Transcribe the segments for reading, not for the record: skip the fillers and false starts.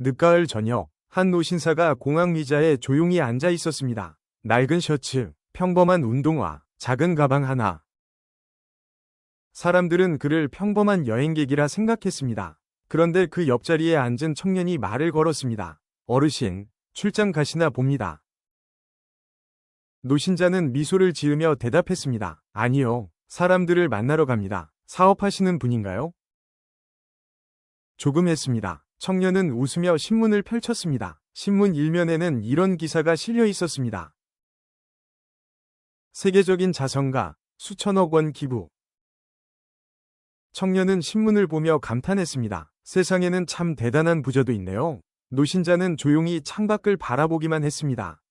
늦가을 저녁, 한 노신사가 공항 의자에 조용히 앉아 있었습니다. 낡은 셔츠, 평범한 운동화, 작은 가방 하나. 사람들은 그를 평범한 여행객이라 생각했습니다. 그런데 그 옆자리에 앉은 청년이 말을 걸었습니다. 어르신, 출장 가시나 봅니다. 노신자는 미소를 지으며 대답했습니다. 아니요, 사람들을 만나러 갑니다. 사업하시는 분인가요? 조금 했습니다. 청년은 웃으며 신문을 펼쳤습니다. 신문 일면에는 이런 기사가 실려 있었습니다. 세계적인 자선가, 수천억 원 기부. 청년은 신문을 보며 감탄했습니다. 세상에는 참 대단한 부자도 있네요. 노신자는 조용히 창밖을 바라보기만 했습니다.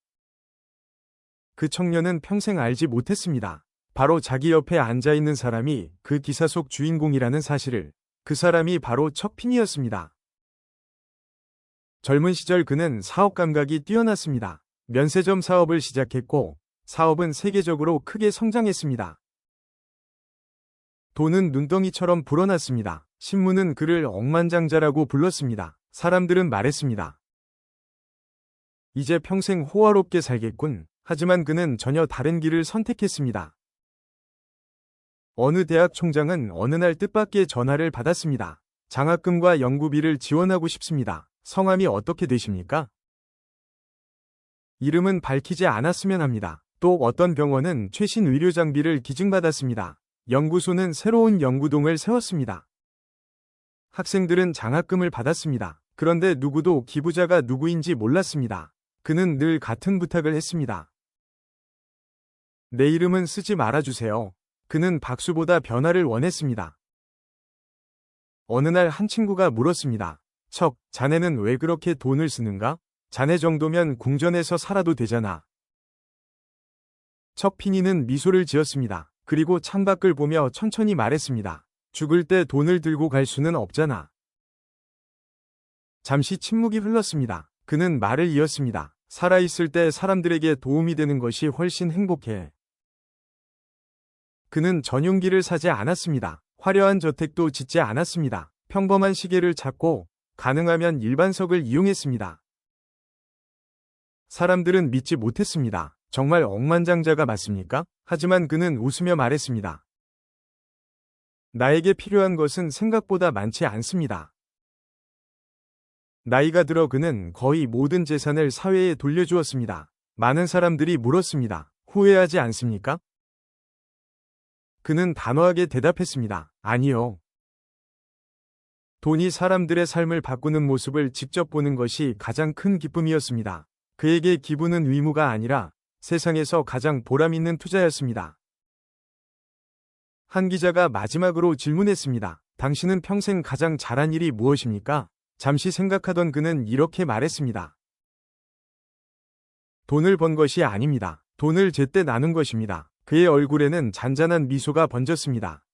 그 청년은 평생 알지 못했습니다. 바로 자기 옆에 앉아있는 사람이 그 기사 속 주인공이라는 사실을. 그 사람이 바로 척핀이었습니다. 젊은 시절 그는 사업 감각이 뛰어났습니다. 면세점 사업을 시작했고 사업은 세계적으로 크게 성장했습니다. 돈은 눈덩이처럼 불어났습니다. 신문은 그를 억만장자라고 불렀습니다. 사람들은 말했습니다. 이제 평생 호화롭게 살겠군. 하지만 그는 전혀 다른 길을 선택했습니다. 어느 대학 총장은 어느 날 뜻밖의 전화를 받았습니다. 장학금과 연구비를 지원하고 싶습니다. 성함이 어떻게 되십니까? 이름은 밝히지 않았으면 합니다. 또 어떤 병원은 최신 의료 장비를 기증받았습니다. 연구소는 새로운 연구동을 세웠습니다. 학생들은 장학금을 받았습니다. 그런데 누구도 기부자가 누구인지 몰랐습니다. 그는 늘 같은 부탁을 했습니다. 내 이름은 쓰지 말아주세요. 그는 박수보다 변화를 원했습니다. 어느 날 한 친구가 물었습니다. 척, 자네는 왜 그렇게 돈을 쓰는가? 자네 정도면 궁전에서 살아도 되잖아. 척핀이는 미소를 지었습니다. 그리고 창밖을 보며 천천히 말했습니다. 죽을 때 돈을 들고 갈 수는 없잖아. 잠시 침묵이 흘렀습니다. 그는 말을 이었습니다. 살아있을 때 사람들에게 도움이 되는 것이 훨씬 행복해. 그는 전용기를 사지 않았습니다. 화려한 저택도 짓지 않았습니다. 평범한 시계를 찾고 가능하면 일반석을 이용했습니다. 사람들은 믿지 못했습니다. 정말 억만장자가 맞습니까? 하지만 그는 웃으며 말했습니다. 나에게 필요한 것은 생각보다 많지 않습니다. 나이가 들어 그는 거의 모든 재산을 사회에 돌려주었습니다. 많은 사람들이 물었습니다. 후회하지 않습니까? 그는 단호하게 대답했습니다. 아니요. 돈이 사람들의 삶을 바꾸는 모습을 직접 보는 것이 가장 큰 기쁨이었습니다. 그에게 기부는 의무가 아니라 세상에서 가장 보람있는 투자였습니다. 한 기자가 마지막으로 질문했습니다. 당신은 평생 가장 잘한 일이 무엇입니까? 잠시 생각하던 그는 이렇게 말했습니다. 돈을 번 것이 아닙니다. 돈을 제때 나눈 것입니다. 그의 얼굴에는 잔잔한 미소가 번졌습니다.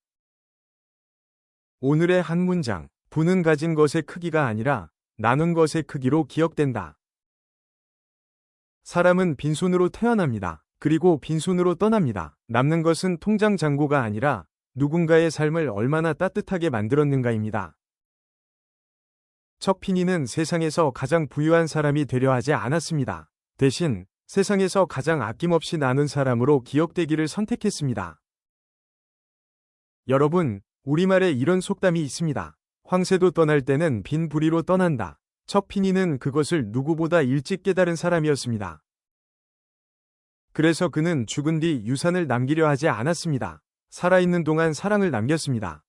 오늘의 한 문장, 부는 가진 것의 크기가 아니라 나눈 것의 크기로 기억된다. 사람은 빈손으로 태어납니다. 그리고 빈손으로 떠납니다. 남는 것은 통장 잔고가 아니라 누군가의 삶을 얼마나 따뜻하게 만들었는가입니다. 척핀이는 세상에서 가장 부유한 사람이 되려 하지 않았습니다. 대신 세상에서 가장 아낌없이 나눈 사람으로 기억되기를 선택했습니다. 여러분, 우리말에 이런 속담이 있습니다. 황새도 떠날 때는 빈 부리로 떠난다. 척핀이는 그것을 누구보다 일찍 깨달은 사람이었습니다. 그래서 그는 죽은 뒤 유산을 남기려 하지 않았습니다. 살아있는 동안 사랑을 남겼습니다.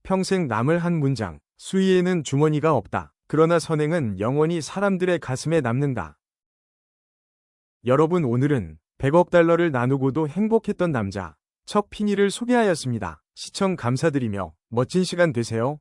평생 남을 한 문장, 수위에는 주머니가 없다. 그러나 선행은 영원히 사람들의 가슴에 남는다. 여러분, 오늘은 100억 달러를 나누고도 행복했던 남자, 척핀이를 소개하였습니다. 시청 감사드리며 멋진 시간 되세요.